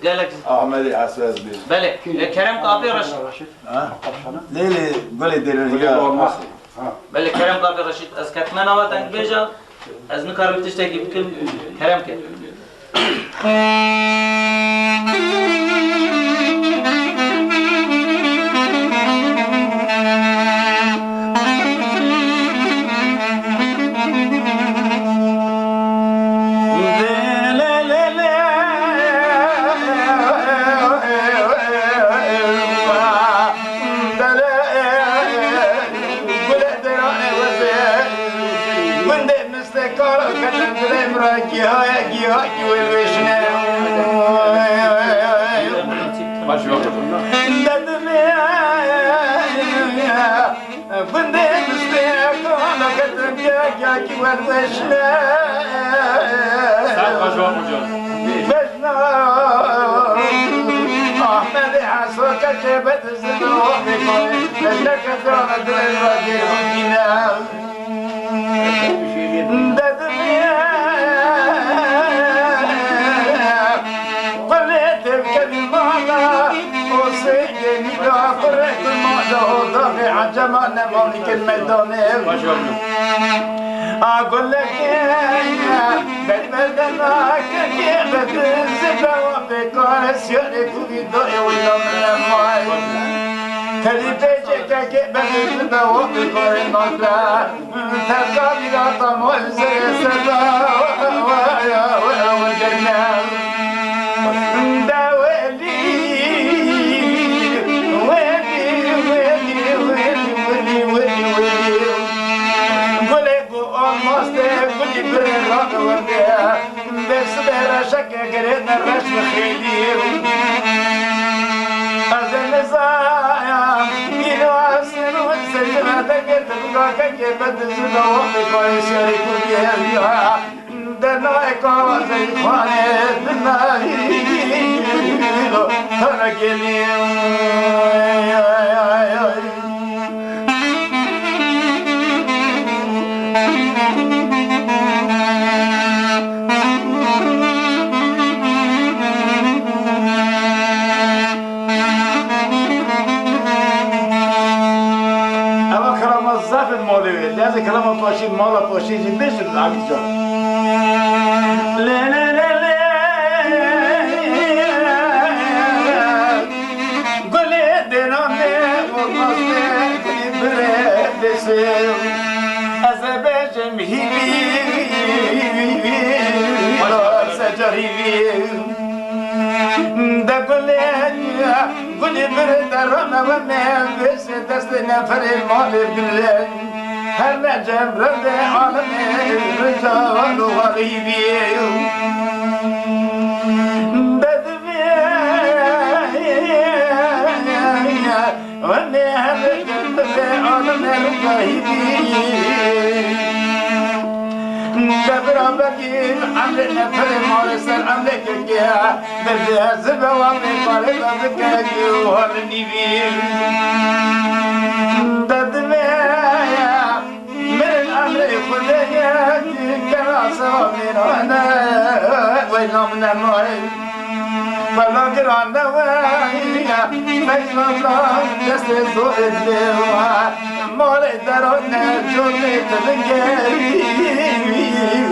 قالك احمدی اساس بی بله کرم قاضی رشید لیلی گلی دیرونیا بله کرم قاضی رشید از کتمان آواتن بیجا از نکارم تشتگی بکن کرم که جمعنا مالك الميدان أقول لك يا بدنا كيف الزبا وبكار سيرك ويضيع ولا من الماي تري بيجك كيف الزبا وبكار المطلع تلقى بلا طموح زي سبا والجنة بس برشك قرينا الرشم خيلي أزل زايا ينواسن وتسجل هدقت بقاك كيبت الزنا وقت كويس يريكو بيها دنايك وزي خواني دناي ترقلي لازم كلام باشي مالا باشي ليش العبد جا لا لا لا لا قولي دينامي والمصدر قولي برد سير أزباج مهيبي سجري دا قولي برد رمى وما بس دستنا فريق مالي بالله هل نجم رد عالم الرجال غريبي بدمي واني هل نجم رد عالم الغريبي دبرا بكي عمل نفر مارسل عملك كيا بدي هزب وامي قالب بكاكي وهمني بيه بدمي من وانا ويلا من المعين فلا قرانا ويا بين الله يستزور الدوا مولي درونا جوني تبقى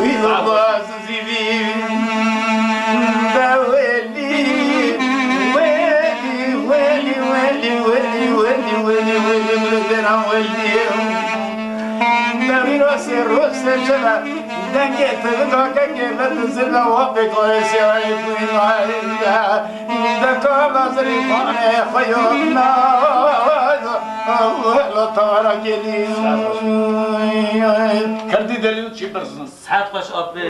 ويلا زيبي باولي ويلي ويلي ويلي ويلي ويلي ويلي ويلي ويلي نبي وسير وسجنا دنجت ذكاك كيف تزل وقت قيس يكون عيدا ذكر نظري فانا خيرنا لا ترى كلي كردي دليل شي برزنس ساعت باش أبي